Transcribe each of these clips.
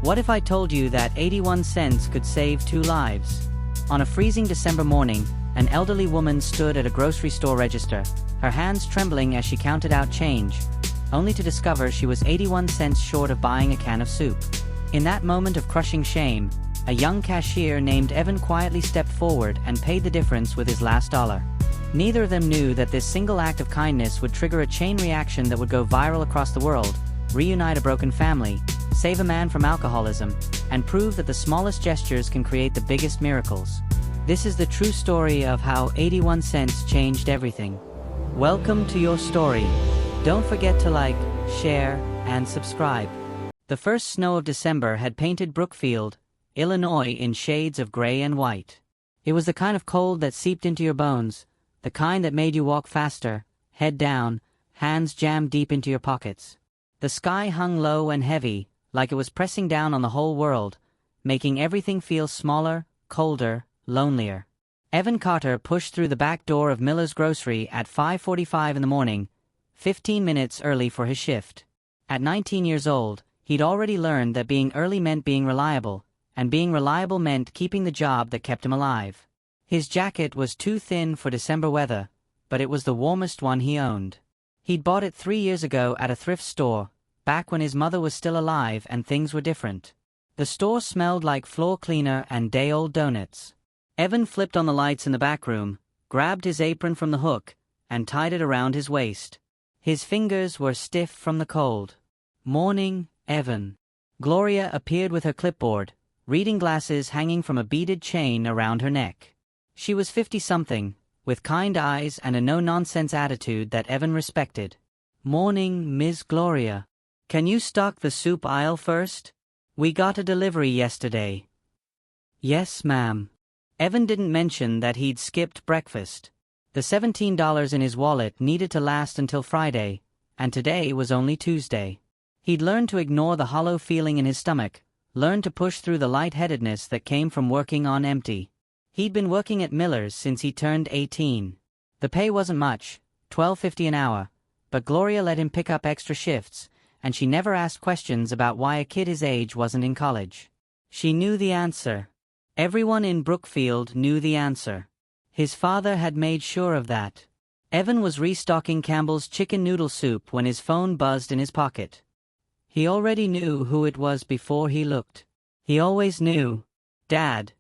What if I told you that 81 cents could save 2 lives? On a freezing December morning, an elderly woman stood at a grocery store register, her hands trembling as she counted out change, only to discover she was 81 cents short of buying a can of soup. In that moment of crushing shame, a young cashier named Evan quietly stepped forward and paid the difference with his last dollar. Neither of them knew that this single act of kindness would trigger a chain reaction that would go viral across the world, reunite a broken family, save a man from alcoholism, and prove that the smallest gestures can create the biggest miracles. This is the true story of how 81 cents changed everything. Welcome to your story. Don't forget to like, share, and subscribe. The first snow of December had painted Brookfield, Illinois in shades of gray and white. It was the kind of cold that seeped into your bones, the kind that made you walk faster, head down, hands jammed deep into your pockets. The sky hung low and heavy, like it was pressing down on the whole world, making everything feel smaller, colder, lonelier. Evan Carter pushed through the back door of Miller's Grocery at 5:45 in the morning, 15 minutes early for his shift. At 19 years old, he'd already learned that being early meant being reliable, and being reliable meant keeping the job that kept him alive. His jacket was too thin for December weather, but it was the warmest one he owned. He'd bought it 3 years ago at a thrift store, back when his mother was still alive and things were different. The store smelled like floor cleaner and day-old donuts. Evan flipped on the lights in the back room, grabbed his apron from the hook, and tied it around his waist. His fingers were stiff from the cold. Morning, Evan. Gloria appeared with her clipboard, reading glasses hanging from a beaded chain around her neck. She was 50-something, with kind eyes and a no-nonsense attitude that Evan respected. Morning, Ms. Gloria. Can you stock the soup aisle first? We got a delivery yesterday. Yes, ma'am. Evan didn't mention that he'd skipped breakfast. The $17 in his wallet needed to last until Friday, and today was only Tuesday. He'd learned to ignore the hollow feeling in his stomach, learned to push through the lightheadedness that came from working on empty. He'd been working at Miller's since he turned 18. The pay wasn't much, $12.50 an hour, but Gloria let him pick up extra shifts, and she never asked questions about why a kid his age wasn't in college. She knew the answer. Everyone in Brookfield knew the answer. His father had made sure of that. Evan was restocking Campbell's chicken noodle soup when his phone buzzed in his pocket. He already knew who it was before he looked. He always knew. Dad.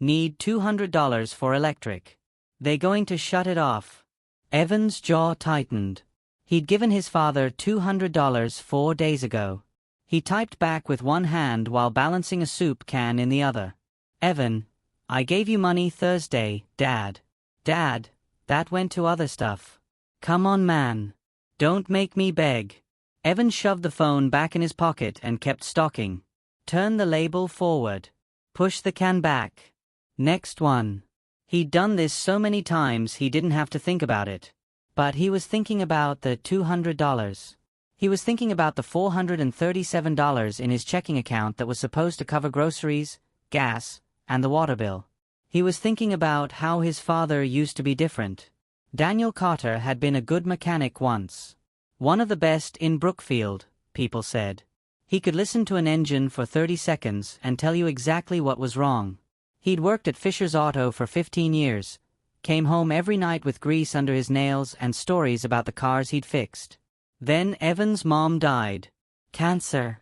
Need $200 for electric. They going to shut it off. Evan's jaw tightened. He'd given his father $200 4 days ago. He typed back with one hand while balancing a soup can in the other. Evan, I gave you money Thursday, Dad. Dad, that went to other stuff. Come on, man. Don't make me beg. Evan shoved the phone back in his pocket and kept stocking. Turn the label forward. Push the can back. Next one. He'd done this so many times he didn't have to think about it. But he was thinking about the $200. He was thinking about the $437 in his checking account that was supposed to cover groceries, gas, and the water bill. He was thinking about how his father used to be different. Daniel Carter had been a good mechanic once. One of the best in Brookfield, people said. He could listen to an engine for 30 seconds and tell you exactly what was wrong. He'd worked at Fisher's Auto for 15 years, came home every night with grease under his nails and stories about the cars he'd fixed. Then Evan's mom died. Cancer.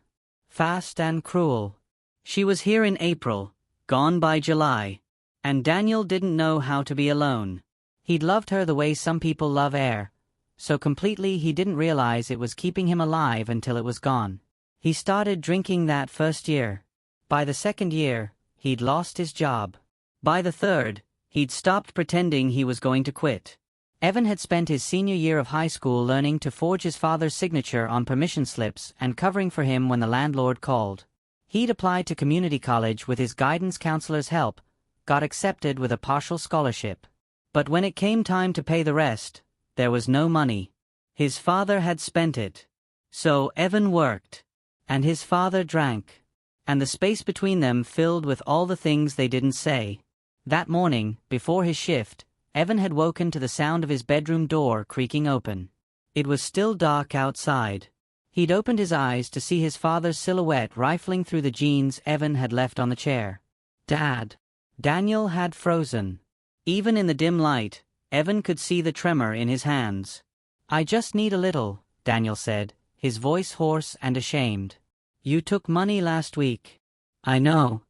Fast and cruel. She was here in April, gone by July. And Daniel didn't know how to be alone. He'd loved her the way some people love air, so completely he didn't realize it was keeping him alive until it was gone. He started drinking that first year. By the second year, he'd lost his job. By the third, he'd stopped pretending he was going to quit. Evan had spent his senior year of high school learning to forge his father's signature on permission slips and covering for him when the landlord called. He'd applied to community college with his guidance counselor's help, got accepted with a partial scholarship. But when it came time to pay the rest, there was no money. His father had spent it. So Evan worked. And his father drank. And the space between them filled with all the things they didn't say. That morning, before his shift, Evan had woken to the sound of his bedroom door creaking open. It was still dark outside. He'd opened his eyes to see his father's silhouette rifling through the jeans Evan had left on the chair. Dad. Daniel had frozen. Even in the dim light, Evan could see the tremor in his hands. I just need a little, Daniel said, his voice hoarse and ashamed. You took money last week. I know.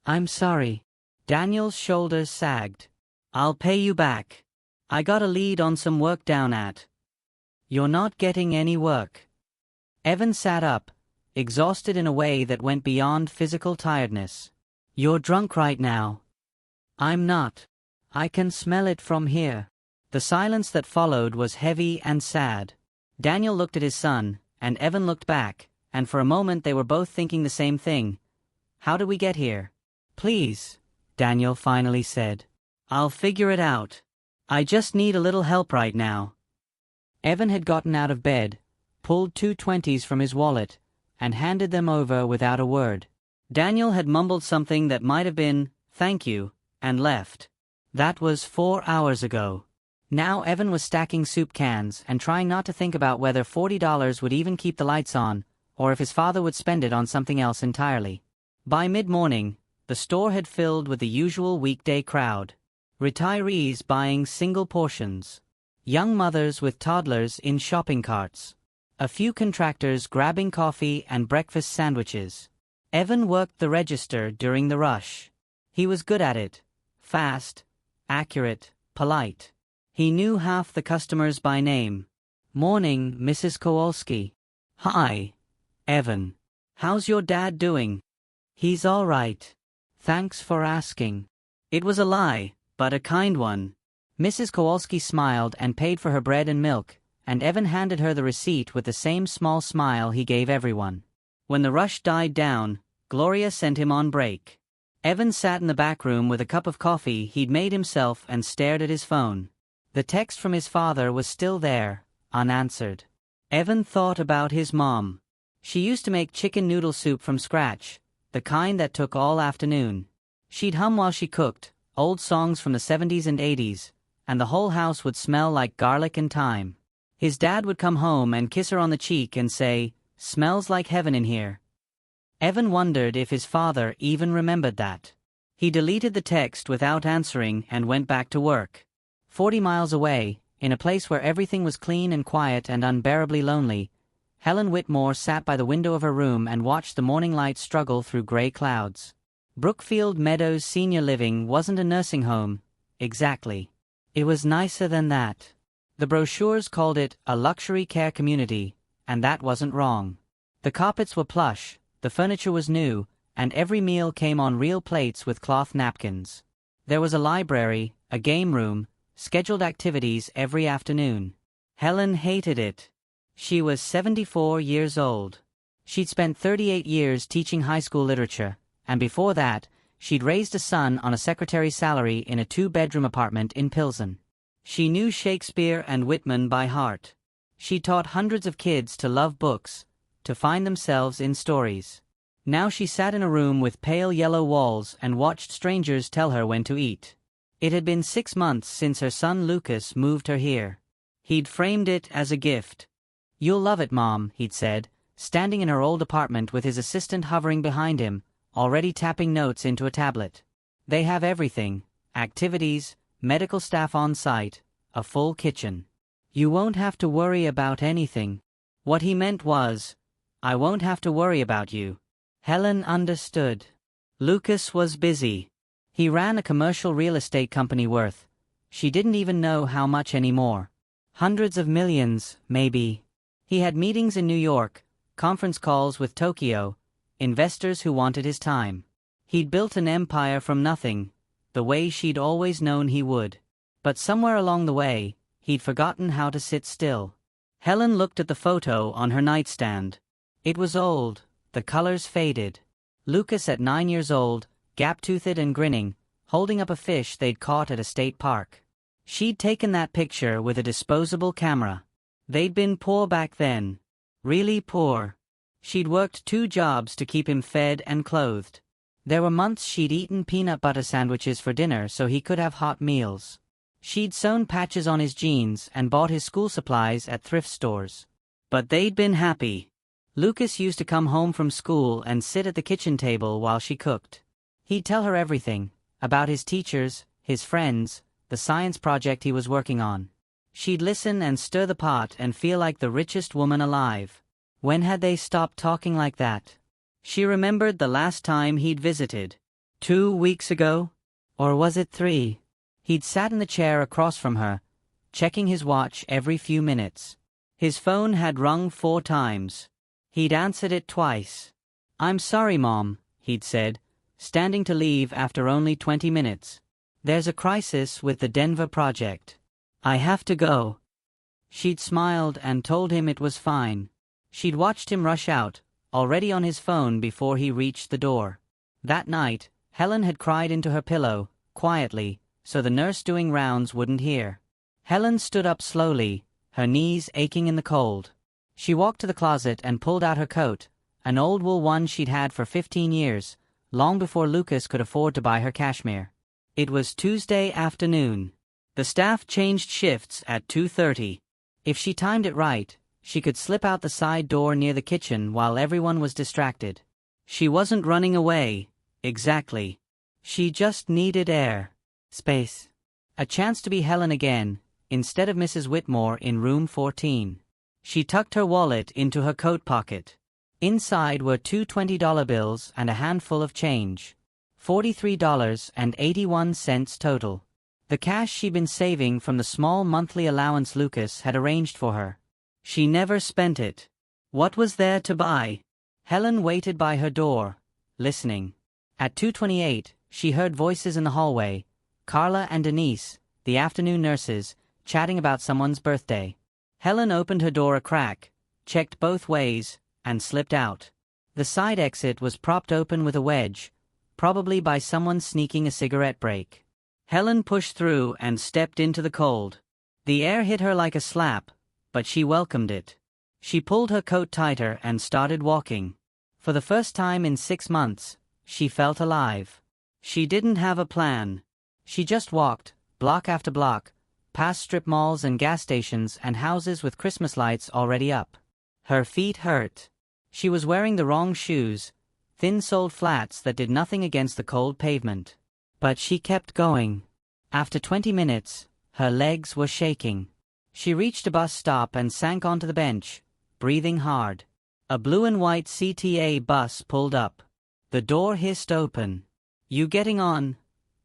I'm sorry. Daniel's shoulders sagged. I'll pay you back. I got a lead on some work down at. You're not getting any work. Evan sat up, exhausted in a way that went beyond physical tiredness. You're drunk right now. I'm not. I can smell it from here. The silence that followed was heavy and sad. Daniel looked at his son, and Evan looked back, and for a moment they were both thinking the same thing. How did we get here? Please, Daniel finally said. I'll figure it out. I just need a little help right now. Evan had gotten out of bed, pulled 2 20s from his wallet, and handed them over without a word. Daniel had mumbled something that might have been, "Thank you," and left. That was 4 hours ago. Now Evan was stacking soup cans and trying not to think about whether $40 would even keep the lights on, or if his father would spend it on something else entirely. By mid-morning, the store had filled with the usual weekday crowd. Retirees buying single portions. Young mothers with toddlers in shopping carts. A few contractors grabbing coffee and breakfast sandwiches. Evan worked the register during the rush. He was good at it. Fast, accurate, polite. He knew half the customers by name. Morning, Mrs. Kowalski. Hi, Evan. How's your dad doing? He's all right. Thanks for asking. It was a lie, but a kind one. Mrs. Kowalski smiled and paid for her bread and milk, and Evan handed her the receipt with the same small smile he gave everyone. When the rush died down, Gloria sent him on break. Evan sat in the back room with a cup of coffee he'd made himself and stared at his phone. The text from his father was still there, unanswered. Evan thought about his mom. She used to make chicken noodle soup from scratch, the kind that took all afternoon. She'd hum while she cooked, old songs from the 70s and 80s, and the whole house would smell like garlic and thyme. His dad would come home and kiss her on the cheek and say, "Smells like heaven in here." Evan wondered if his father even remembered that. He deleted the text without answering and went back to work. 40 miles away, in a place where everything was clean and quiet and unbearably lonely, Helen Whitmore sat by the window of her room and watched the morning light struggle through gray clouds. Brookfield Meadows Senior Living wasn't a nursing home, exactly. It was nicer than that. The brochures called it a luxury care community, and that wasn't wrong. The carpets were plush, the furniture was new, and every meal came on real plates with cloth napkins. There was a library, a game room, scheduled activities every afternoon. Helen hated it. She was 74 years old. She'd spent 38 years teaching high school literature, and before that, she'd raised a son on a secretary's salary in a 2-bedroom apartment in Pilsen. She knew Shakespeare and Whitman by heart. She taught hundreds of kids to love books, to find themselves in stories. Now she sat in a room with pale yellow walls and watched strangers tell her when to eat. It had been 6 months since her son Lucas moved her here. He'd framed it as a gift. "You'll love it, Mom," he'd said, standing in her old apartment with his assistant hovering behind him, already tapping notes into a tablet. They have everything, activities, medical staff on site, a full kitchen. You won't have to worry about anything. What he meant was, I won't have to worry about you. Helen understood. Lucas was busy. He ran a commercial real estate company worth, she didn't even know how much anymore. Hundreds of millions, maybe. He had meetings in New York, conference calls with Tokyo, investors who wanted his time. He'd built an empire from nothing, the way she'd always known he would. But somewhere along the way, he'd forgotten how to sit still. Helen looked at the photo on her nightstand. It was old, the colors faded. Lucas at 9 years old, gap-toothed and grinning, holding up a fish they'd caught at a state park. She'd taken that picture with a disposable camera. They'd been poor back then. Really poor. She'd worked 2 jobs to keep him fed and clothed. There were months she'd eaten peanut butter sandwiches for dinner so he could have hot meals. She'd sewn patches on his jeans and bought his school supplies at thrift stores. But they'd been happy. Lucas used to come home from school and sit at the kitchen table while she cooked. He'd tell her everything, about his teachers, his friends, the science project he was working on. She'd listen and stir the pot and feel like the richest woman alive. When had they stopped talking like that? She remembered the last time he'd visited. 2 weeks ago? Or was it 3? He'd sat in the chair across from her, checking his watch every few minutes. His phone had rung 4 times. He'd answered it twice. "I'm sorry, Mom," he'd said, standing to leave after only 20 minutes. "There's a crisis with the Denver project. I have to go." She'd smiled and told him it was fine. She'd watched him rush out, already on his phone before he reached the door. That night, Helen had cried into her pillow, quietly, so the nurse doing rounds wouldn't hear. Helen stood up slowly, her knees aching in the cold. She walked to the closet and pulled out her coat, an old wool one she'd had for 15 years, long before Lucas could afford to buy her cashmere. It was Tuesday afternoon. The staff changed shifts at 2:30. If she timed it right, she could slip out the side door near the kitchen while everyone was distracted. She wasn't running away, exactly. She just needed air, space. A chance to be Helen again, instead of Mrs. Whitmore in room 14. She tucked her wallet into her coat pocket. Inside were 2 $20 bills and a handful of change. $43.81 total. The cash she'd been saving from the small monthly allowance Lucas had arranged for her. She never spent it. What was there to buy? Helen waited by her door, listening. At 2:28, she heard voices in the hallway, Carla and Denise, the afternoon nurses, chatting about someone's birthday. Helen opened her door a crack, checked both ways, and slipped out. The side exit was propped open with a wedge, probably by someone sneaking a cigarette break. Helen pushed through and stepped into the cold. The air hit her like a slap, but she welcomed it. She pulled her coat tighter and started walking. For the first time in 6 months, she felt alive. She didn't have a plan. She just walked, block after block, past strip malls and gas stations and houses with Christmas lights already up. Her feet hurt. She was wearing the wrong shoes, thin-soled flats that did nothing against the cold pavement. But she kept going. After 20 minutes, her legs were shaking. She reached a bus stop and sank onto the bench, breathing hard. A blue and white CTA bus pulled up. The door hissed open. "You getting on?"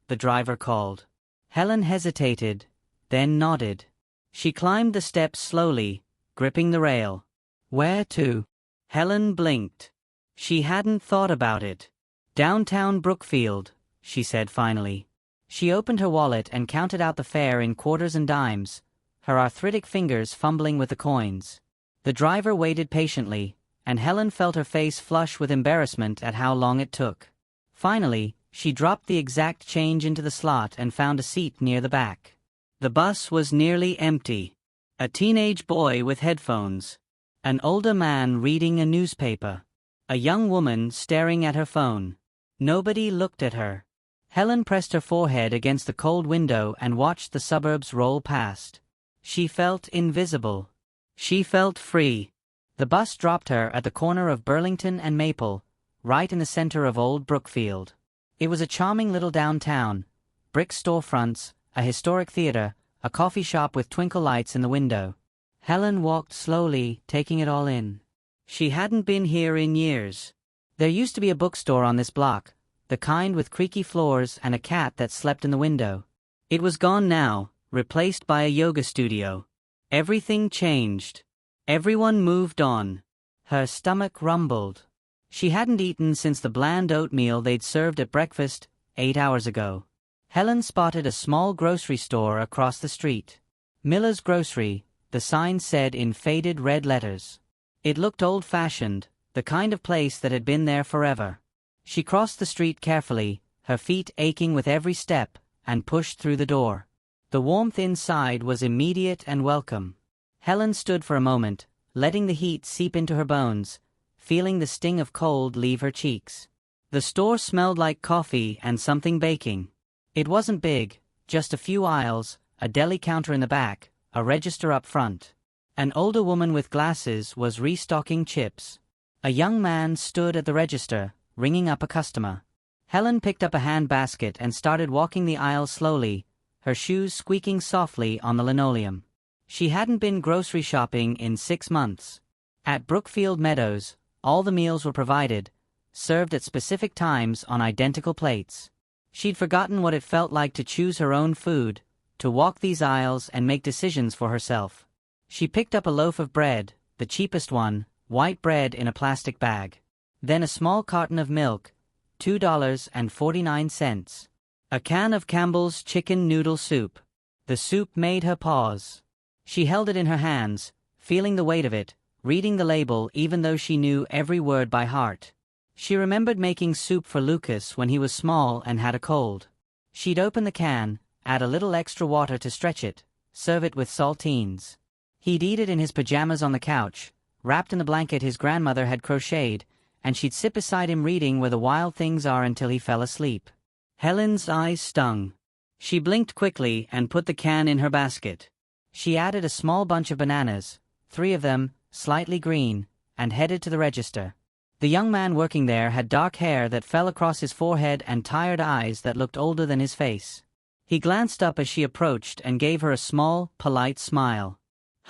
the driver called. Helen hesitated, then nodded. She climbed the steps slowly, gripping the rail. "Where to?" Helen blinked. She hadn't thought about it. "Downtown Brookfield," she said finally. She opened her wallet and counted out the fare in quarters and dimes, her arthritic fingers fumbling with the coins. The driver waited patiently, and Helen felt her face flush with embarrassment at how long it took. Finally, she dropped the exact change into the slot and found a seat near the back. The bus was nearly empty. A teenage boy with headphones. An older man reading a newspaper. A young woman staring at her phone. Nobody looked at her. Helen pressed her forehead against the cold window and watched the suburbs roll past. She felt invisible. She felt free. The bus dropped her at the corner of Burlington and Maple, right in the center of Old Brookfield. It was a charming little downtown, brick storefronts, a historic theater, a coffee shop with twinkle lights in the window. Helen walked slowly, taking it all in. She hadn't been here in years. There used to be a bookstore on this block, the kind with creaky floors and a cat that slept in the window. It was gone now, replaced by a yoga studio. Everything changed. Everyone moved on. Her stomach rumbled. She hadn't eaten since the bland oatmeal they'd served at breakfast 8 hours ago. Helen spotted a small grocery store across the street. Miller's Grocery, the sign said in faded red letters. It looked old-fashioned, the kind of place that had been there forever. She crossed the street carefully, her feet aching with every step, and pushed through the door. The warmth inside was immediate and welcome. Helen stood for a moment, letting the heat seep into her bones, feeling the sting of cold leave her cheeks. The store smelled like coffee and something baking. It wasn't big, just a few aisles, a deli counter in the back, a register up front. An older woman with glasses was restocking chips. A young man stood at the register, ringing up a customer. Helen picked up a hand basket and started walking the aisle slowly, her shoes squeaking softly on the linoleum. She hadn't been grocery shopping in 6 months. At Brookfield Meadows, all the meals were provided, served at specific times on identical plates. She'd forgotten what it felt like to choose her own food, to walk these aisles and make decisions for herself. She picked up a loaf of bread, the cheapest one, white bread in a plastic bag. Then a small carton of milk, $2.49. A can of Campbell's chicken noodle soup. The soup made her pause. She held it in her hands, feeling the weight of it, reading the label even though she knew every word by heart. She remembered making soup for Lucas when he was small and had a cold. She'd open the can, add a little extra water to stretch it, serve it with saltines. He'd eat it in his pajamas on the couch, wrapped in the blanket his grandmother had crocheted, and she'd sit beside him reading Where the Wild Things Are until he fell asleep. Helen's eyes stung. She blinked quickly and put the can in her basket. She added a small bunch of bananas, 3 of them, slightly green, and headed to the register. The young man working there had dark hair that fell across his forehead and tired eyes that looked older than his face. He glanced up as she approached and gave her a small, polite smile.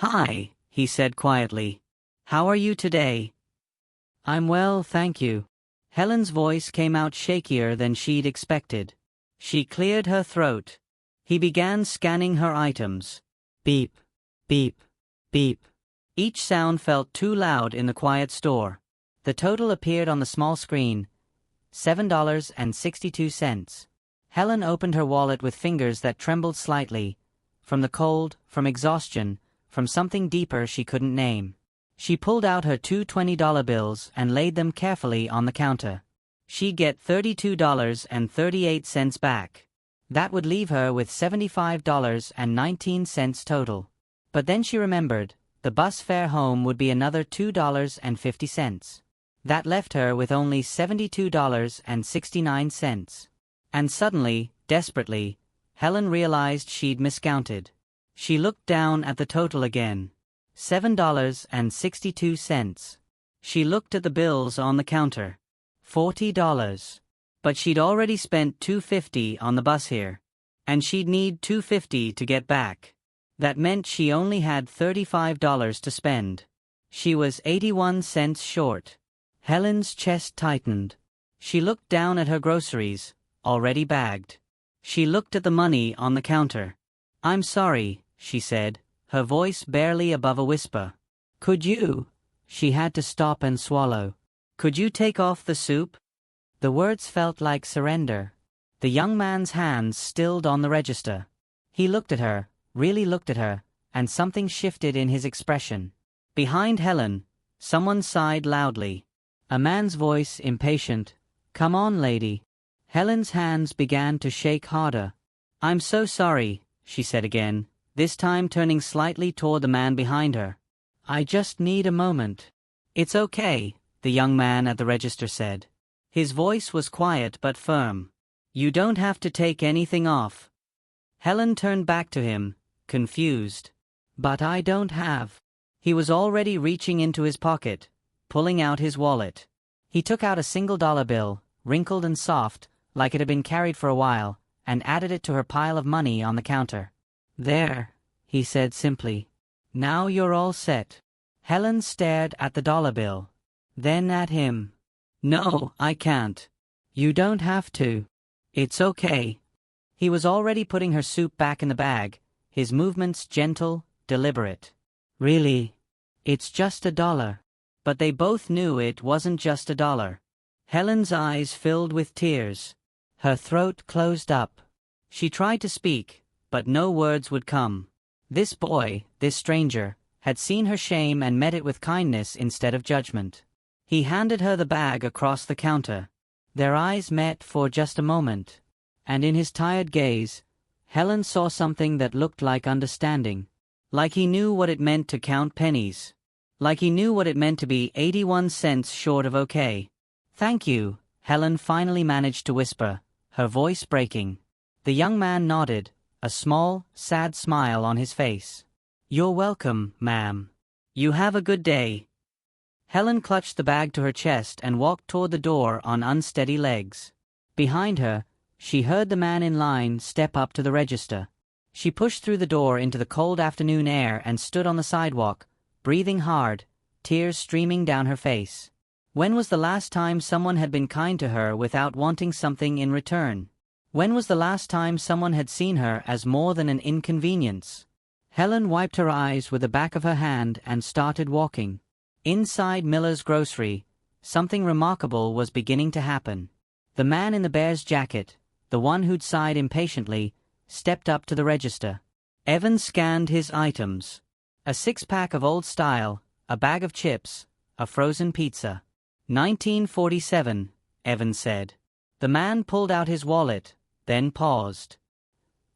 "Hi," he said quietly. "How are you today?" "I'm well, thank you." Helen's voice came out shakier than she'd expected. She cleared her throat. He began scanning her items. Beep, beep, beep. Each sound felt too loud in the quiet store. The total appeared on the small screen, $7.62. Helen opened her wallet with fingers that trembled slightly, from the cold, from exhaustion, from something deeper she couldn't name. She pulled out her 2 $20 bills and laid them carefully on the counter. She'd get $32.38 back. That would leave her with $75.19 total. But then she remembered, the bus fare home would be another $2.50. That left her with only $72.69. And suddenly, desperately, Helen realized she'd miscounted. She looked down at the total again. $7.62. She looked at the bills on the counter. $40. But she'd already spent $2.50 on the bus here. And she'd need $2.50 to get back. That meant she only had $35 to spend. She was 81 cents short. Helen's chest tightened. She looked down at her groceries, already bagged. She looked at the money on the counter. "I'm sorry," she said, her voice barely above a whisper. "Could you?" She had to stop and swallow. "Could you take off the soup?" The words felt like surrender. The young man's hands stilled on the register. He looked at her, really looked at her, and something shifted in his expression. Behind Helen, someone sighed loudly. A man's voice, impatient. "Come on, lady." Helen's hands began to shake harder. "I'm so sorry," she said again, this time turning slightly toward the man behind her. "I just need a moment." "It's okay," the young man at the register said. His voice was quiet but firm. "You don't have to take anything off." Helen turned back to him, confused. "But I don't have." He was already reaching into his pocket, pulling out his wallet. He took out a single dollar bill, wrinkled and soft, like it had been carried for a while, and added it to her pile of money on the counter. "There," he said simply. "Now you're all set." Helen stared at the dollar bill. Then at him. "No, I can't." "You don't have to." "It's okay." He was already putting her soup back in the bag, his movements gentle, deliberate. "Really? It's just $1. But they both knew it wasn't just $1. Helen's eyes filled with tears. Her throat closed up. She tried to speak, but no words would come. This boy, this stranger, had seen her shame and met it with kindness instead of judgment. He handed her the bag across the counter. Their eyes met for just a moment, and in his tired gaze, Helen saw something that looked like understanding. Like he knew what it meant to count pennies. Like he knew what it meant to be 81 cents short of okay. "Thank you," Helen finally managed to whisper, her voice breaking. The young man nodded, a small, sad smile on his face. "You're welcome, ma'am." You have a good day. Helen clutched the bag to her chest and walked toward the door on unsteady legs. Behind her, she heard the man in line step up to the register. She pushed through the door into the cold afternoon air and stood on the sidewalk, breathing hard, tears streaming down her face. When was the last time someone had been kind to her without wanting something in return? When was the last time someone had seen her as more than an inconvenience? Helen wiped her eyes with the back of her hand and started walking. Inside Miller's grocery, something remarkable was beginning to happen. The man in the bear's jacket, the one who'd sighed impatiently, stepped up to the register. Evan scanned his items. A six-pack of Old Style, a bag of chips, a frozen pizza. 1947, Evan said. The man pulled out his wallet, then paused.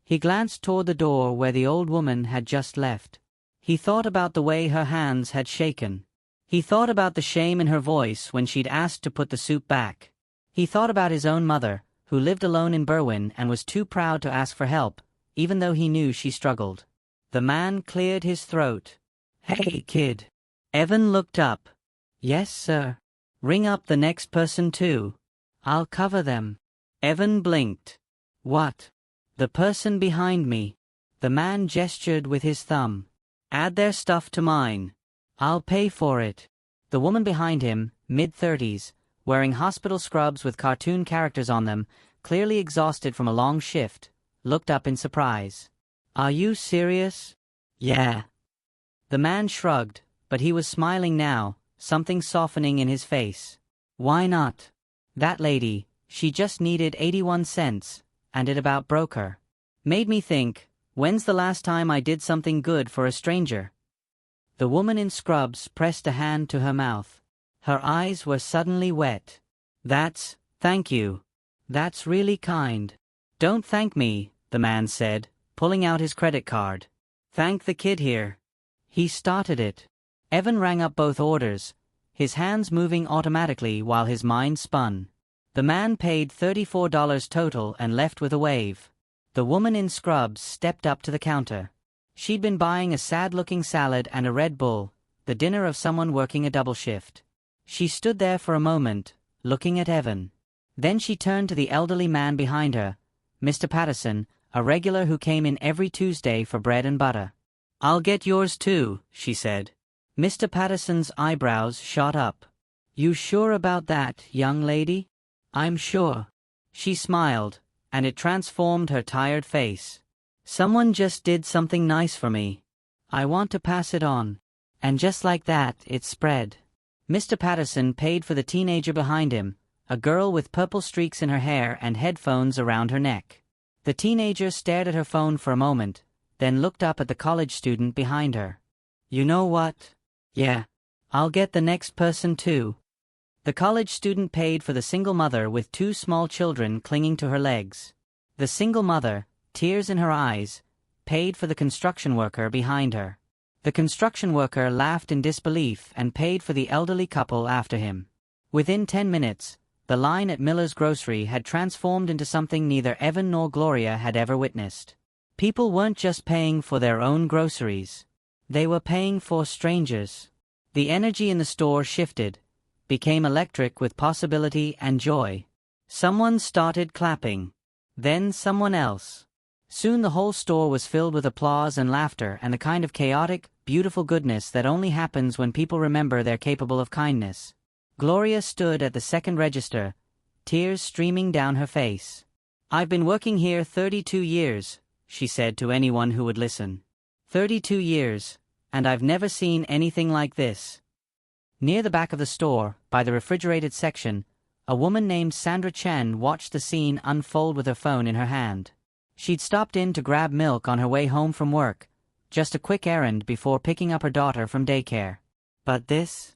He glanced toward the door where the old woman had just left. He thought about the way her hands had shaken. He thought about the shame in her voice when she'd asked to put the soup back. He thought about his own mother, who lived alone in Berwyn and was too proud to ask for help, even though he knew she struggled. The man cleared his throat. "Hey, kid." Evan looked up. "Yes, sir." "Ring up the next person too. I'll cover them." Evan blinked. "What?" "The person behind me." The man gestured with his thumb. "Add their stuff to mine. I'll pay for it." The woman behind him, mid-30s, wearing hospital scrubs with cartoon characters on them, clearly exhausted from a long shift, looked up in surprise. "Are you serious?" "Yeah." The man shrugged, but he was smiling now, something softening in his face. "Why not? That lady, she just needed 81 cents, and it about broke her. Made me think, when's the last time I did something good for a stranger?" The woman in scrubs pressed a hand to her mouth. Her eyes were suddenly wet. Thank you. That's really kind." "Don't thank me," the man said, pulling out his credit card. "Thank the kid here. He started it." Evan rang up both orders, his hands moving automatically while his mind spun. The man paid $34 total and left with a wave. The woman in scrubs stepped up to the counter. She'd been buying a sad-looking salad and a Red Bull, the dinner of someone working a double shift. She stood there for a moment, looking at Evan. Then she turned to the elderly man behind her, Mr. Patterson, a regular who came in every Tuesday for bread and butter. "I'll get yours too," she said. Mr. Patterson's eyebrows shot up. "You sure about that, young lady?" "I'm sure." She smiled, and it transformed her tired face. "Someone just did something nice for me. I want to pass it on." And just like that, it spread. Mr. Patterson paid for the teenager behind him, a girl with purple streaks in her hair and headphones around her neck. The teenager stared at her phone for a moment, then looked up at the college student behind her. "You know what? Yeah, I'll get the next person too." The college student paid for the single mother with two small children clinging to her legs. The single mother, tears in her eyes, paid for the construction worker behind her. The construction worker laughed in disbelief and paid for the elderly couple after him. Within 10 minutes, the line at Miller's grocery had transformed into something neither Evan nor Gloria had ever witnessed. People weren't just paying for their own groceries. They were paying for strangers. The energy in the store shifted, became electric with possibility and joy. Someone started clapping. Then someone else. Soon the whole store was filled with applause and laughter and the kind of chaotic, beautiful goodness that only happens when people remember they're capable of kindness. Gloria stood at the second register, tears streaming down her face. "I've been working here 32 years, she said to anyone who would listen. 32 years, and I've never seen anything like this." Near the back of the store, by the refrigerated section, a woman named Sandra Chen watched the scene unfold with her phone in her hand. She'd stopped in to grab milk on her way home from work, just a quick errand before picking up her daughter from daycare. But this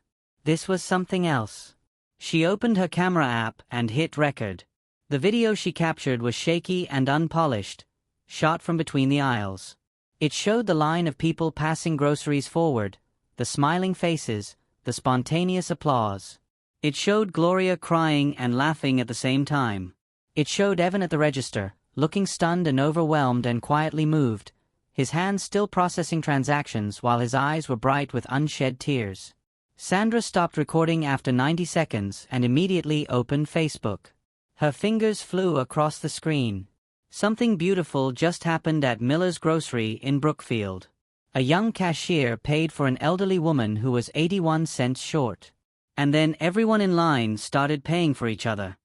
was something else. She opened her camera app and hit record. The video she captured was shaky and unpolished, shot from between the aisles. It showed the line of people passing groceries forward, the smiling faces, the spontaneous applause. It showed Gloria crying and laughing at the same time. It showed Evan at the register, looking stunned and overwhelmed and quietly moved, his hands still processing transactions while his eyes were bright with unshed tears. Sandra stopped recording after 90 seconds and immediately opened Facebook. Her fingers flew across the screen. Something beautiful just happened at Miller's Grocery in Brookfield. A young cashier paid for an elderly woman who was 81 cents short. And then everyone in line started paying for each other.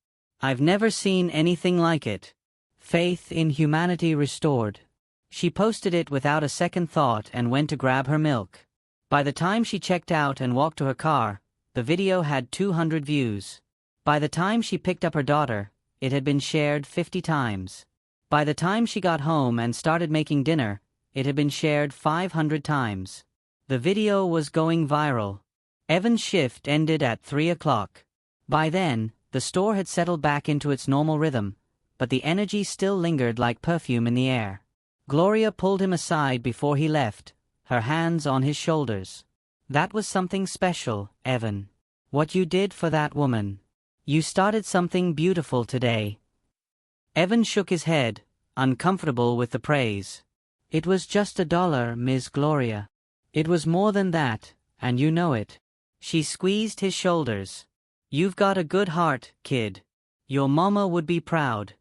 I've never seen anything like it. Faith in humanity restored. She posted it without a second thought and went to grab her milk. By the time she checked out and walked to her car, the video had 200 views. By the time she picked up her daughter, it had been shared 50 times. By the time she got home and started making dinner, it had been shared 500 times. The video was going viral. Evan's shift ended at 3 o'clock. By then, the store had settled back into its normal rhythm, but the energy still lingered like perfume in the air. Gloria pulled him aside before he left, her hands on his shoulders. That was something special, Evan. What you did for that woman. You started something beautiful today. Evan shook his head, uncomfortable with the praise. It was just $1, Miss Gloria. It was more than that, and you know it. She squeezed his shoulders. You've got a good heart, kid. Your mama would be proud.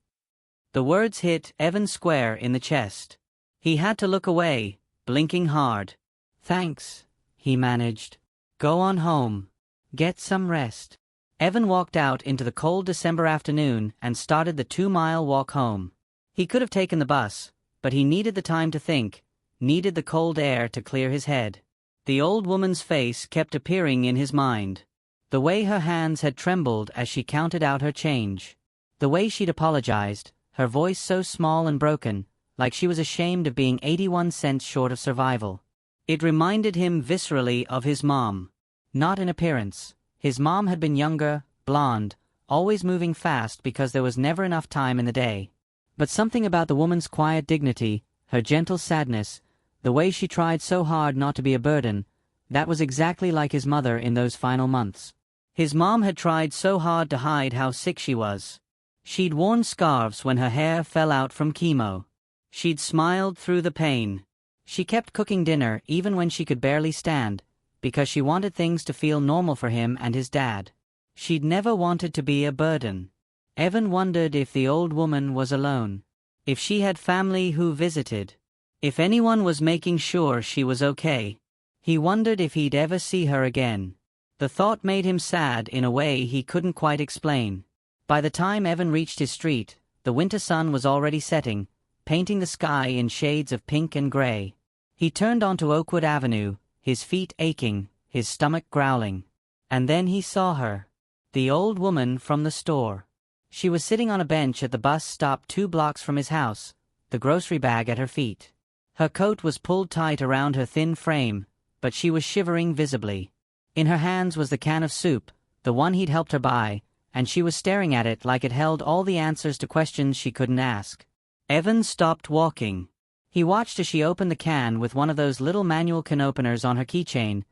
The words hit Evan square in the chest. He had to look away, blinking hard. Thanks, he managed. Go on home. Get some rest. Evan walked out into the cold December afternoon and started the 2-mile walk home. He could have taken the bus, but he needed the time to think, needed the cold air to clear his head. The old woman's face kept appearing in his mind. The way her hands had trembled as she counted out her change. The way she'd apologized, her voice so small and broken, like she was ashamed of being 81 cents short of survival. It reminded him viscerally of his mom. Not in appearance. His mom had been younger, blonde, always moving fast because there was never enough time in the day. But something about the woman's quiet dignity, her gentle sadness, the way she tried so hard not to be a burden, that was exactly like his mother in those final months. His mom had tried so hard to hide how sick she was. She'd worn scarves when her hair fell out from chemo. She'd smiled through the pain. She kept cooking dinner even when she could barely stand, because she wanted things to feel normal for him and his dad. She'd never wanted to be a burden. Evan wondered if the old woman was alone. If she had family who visited. If anyone was making sure she was okay. He wondered if he'd ever see her again. The thought made him sad in a way he couldn't quite explain. By the time Evan reached his street, the winter sun was already setting, painting the sky in shades of pink and gray. He turned onto Oakwood Avenue, his feet aching, his stomach growling. And then he saw her. The old woman from the store. She was sitting on a bench at the bus stop 2 blocks from his house, the grocery bag at her feet. Her coat was pulled tight around her thin frame, but she was shivering visibly. In her hands was the can of soup, the one he'd helped her buy, and she was staring at it like it held all the answers to questions she couldn't ask. Evan stopped walking. He watched as she opened the can with one of those little manual can openers on her keychain,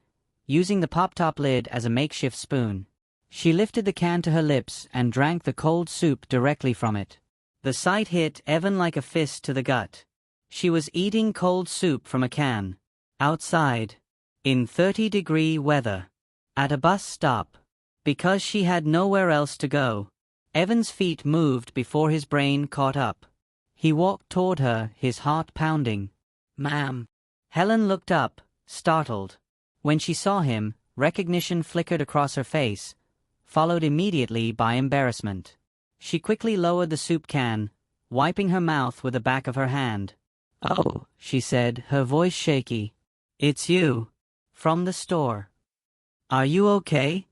using the pop-top lid as a makeshift spoon. She lifted the can to her lips and drank the cold soup directly from it. The sight hit Evan like a fist to the gut. She was eating cold soup from a can. Outside. In 30-degree weather. At a bus stop. Because she had nowhere else to go. Evan's feet moved before his brain caught up. He walked toward her, his heart pounding. "Ma'am." Helen looked up, startled. When she saw him, recognition flickered across her face, followed immediately by embarrassment. She quickly lowered the soup can, wiping her mouth with the back of her hand. "Oh," she said, her voice shaky. "It's you. From the store. Are you okay?"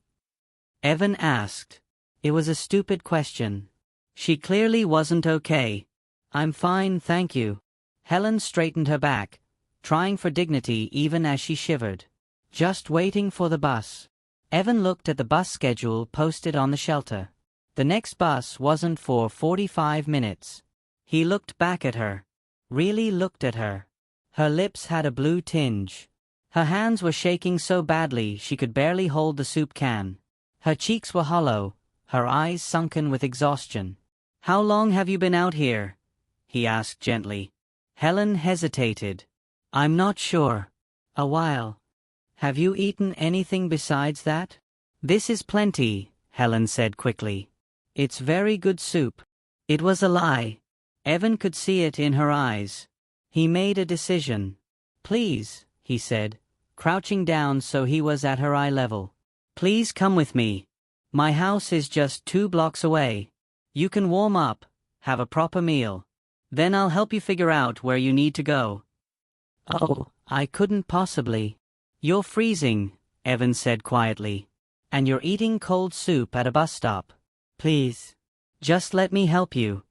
Evan asked. It was a stupid question. She clearly wasn't okay. "I'm fine, thank you." Helen straightened her back, trying for dignity even as she shivered. "Just waiting for the bus." Evan looked at the bus schedule posted on the shelter. The next bus wasn't for 45 minutes. He looked back at her. Really looked at her. Her lips had a blue tinge. Her hands were shaking so badly she could barely hold the soup can. Her cheeks were hollow, her eyes sunken with exhaustion. "How long have you been out here?" he asked gently. Helen hesitated. I'm not sure. A while. Have you eaten anything besides that? This is plenty, Helen said quickly. It's very good soup. It was a lie. Evan could see it in her eyes. He made a decision. Please, he said, crouching down so he was at her eye level. Please come with me. My house is just 2 blocks away. You can warm up, have a proper meal. Then I'll help you figure out where you need to go. Oh, I couldn't possibly. You're freezing, Evan said quietly. And you're eating cold soup at a bus stop. Please. Just let me help you.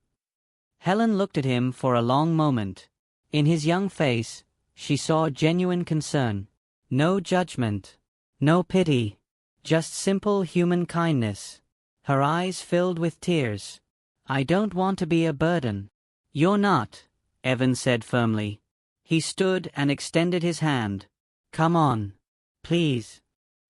Helen looked at him for a long moment. In his young face, she saw genuine concern. No judgment. No pity. Just simple human kindness. Her eyes filled with tears. I don't want to be a burden. You're not, Evan said firmly. He stood and extended his hand. Come on. Please.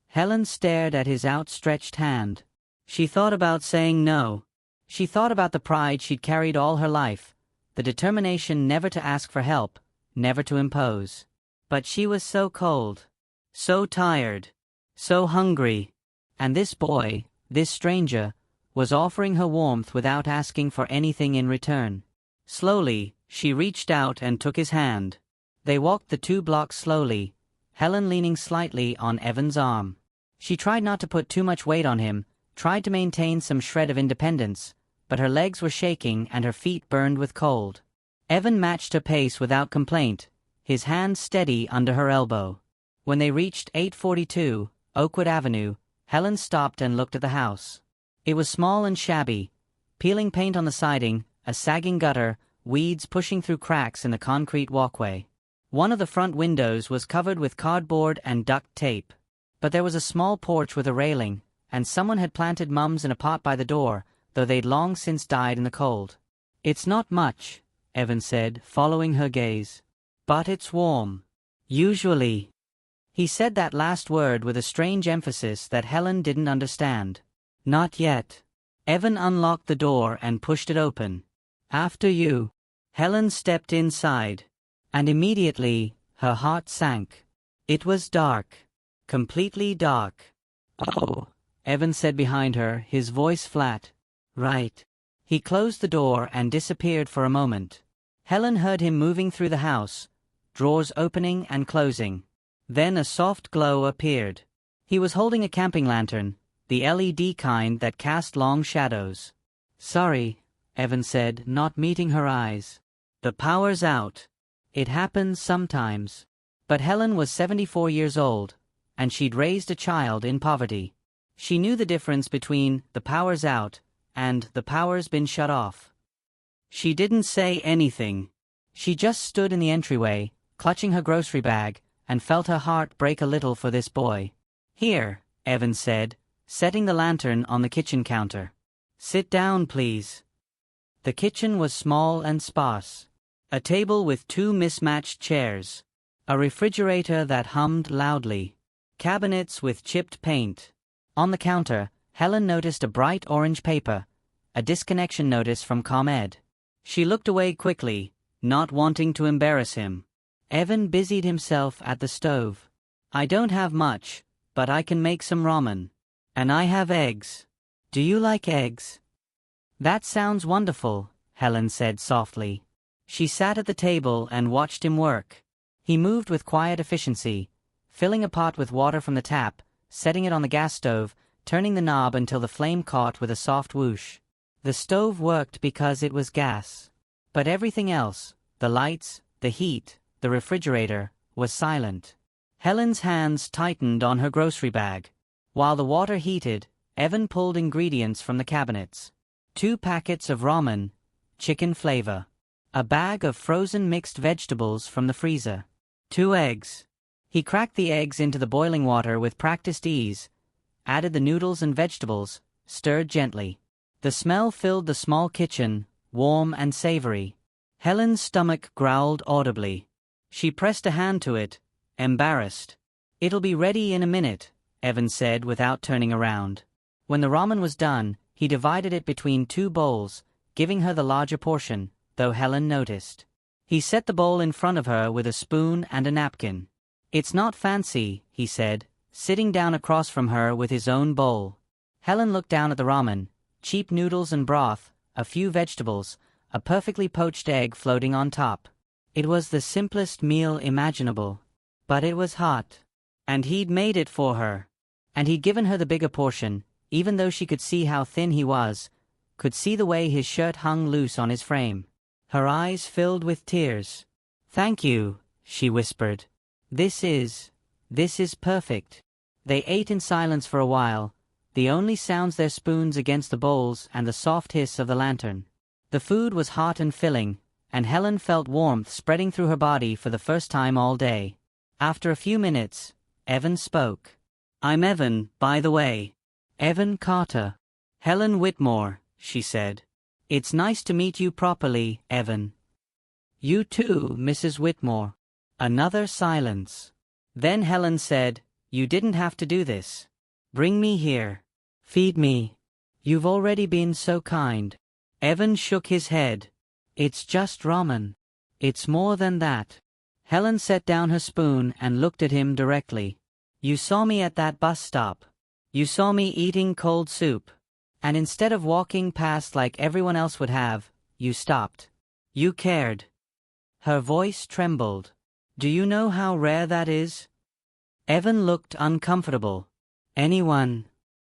Helen stared at his outstretched hand. She thought about saying no. She thought about the pride she'd carried all her life, the determination never to ask for help, never to impose. But she was so cold, so tired, so hungry. And this boy, this stranger, was offering her warmth without asking for anything in return. Slowly, she reached out and took his hand. They walked the 2 blocks slowly, Helen leaning slightly on Evan's arm. She tried not to put too much weight on him, tried to maintain some shred of independence, but her legs were shaking and her feet burned with cold. Evan matched her pace without complaint, his hand steady under her elbow. When they reached 842 Oakwood Avenue, Helen stopped and looked at the house. It was small and shabby, peeling paint on the siding, a sagging gutter, weeds pushing through cracks in the concrete walkway. One of the front windows was covered with cardboard and duct tape. But there was a small porch with a railing, and someone had planted mums in a pot by the door, though they'd long since died in the cold. It's not much, Evan said, following her gaze. But it's warm. Usually. He said that last word with a strange emphasis that Helen didn't understand. Not yet. Evan unlocked the door and pushed it open. After you. Helen stepped inside. And immediately, her heart sank. It was dark. Completely dark. Oh, Evan said behind her, his voice flat. Right. He closed the door and disappeared for a moment. Helen heard him moving through the house, drawers opening and closing. Then a soft glow appeared. He was holding a camping lantern, the LED kind that cast long shadows. Sorry, Evan said, not meeting her eyes. The power's out. It happens sometimes. But Helen was 74 years old, and she'd raised a child in poverty. She knew the difference between the power's out and the power's been shut off. She didn't say anything. She just stood in the entryway, clutching her grocery bag, and felt her heart break a little for this boy. Here, Evan said, setting the lantern on the kitchen counter. Sit down, please. The kitchen was small and sparse. A table with 2 mismatched chairs. A refrigerator that hummed loudly. Cabinets with chipped paint. On the counter, Helen noticed a bright orange paper, a disconnection notice from ComEd. She looked away quickly, not wanting to embarrass him. Evan busied himself at the stove. I don't have much, but I can make some ramen. And I have eggs. Do you like eggs? That sounds wonderful, Helen said softly. She sat at the table and watched him work. He moved with quiet efficiency, filling a pot with water from the tap, setting it on the gas stove, turning the knob until the flame caught with a soft whoosh. The stove worked because it was gas. But everything else, the lights, the heat, the refrigerator, was silent. Helen's hands tightened on her grocery bag. While the water heated, Evan pulled ingredients from the cabinets. 2 packets of ramen, chicken flavor. A bag of frozen mixed vegetables from the freezer. 2 eggs. He cracked the eggs into the boiling water with practiced ease, added the noodles and vegetables, stirred gently. The smell filled the small kitchen, warm and savory. Helen's stomach growled audibly. She pressed a hand to it, embarrassed. It'll be ready in a minute, Evan said without turning around. When the ramen was done, he divided it between 2 bowls, giving her the larger portion, though Helen noticed. He set the bowl in front of her with a spoon and a napkin. "It's not fancy," he said, sitting down across from her with his own bowl. Helen looked down at the ramen, cheap noodles and broth, a few vegetables, a perfectly poached egg floating on top. It was the simplest meal imaginable. But it was hot. And he'd made it for her. And he'd given her the bigger portion, even though she could see how thin he was, could see the way his shirt hung loose on his frame. Her eyes filled with tears. "Thank you," she whispered. This is perfect." They ate in silence for a while, the only sounds their spoons against the bowls and the soft hiss of the lantern. The food was hot and filling, and Helen felt warmth spreading through her body for the first time all day. After a few minutes, Evan spoke. "I'm Evan, by the way. Evan Carter." "Helen Whitmore," she said. "It's nice to meet you properly, Evan." "You too, Mrs. Whitmore." Another silence. Then Helen said, "You didn't have to do this. Bring me here. Feed me. You've already been so kind." Evan shook his head. "It's just ramen. It's more than that." Helen set down her spoon and looked at him directly. "You saw me at that bus stop. You saw me eating cold soup. And instead of walking past like everyone else would have, you stopped. You cared." Her voice trembled. "Do you know how rare that is?" Evan looked uncomfortable. "Anyone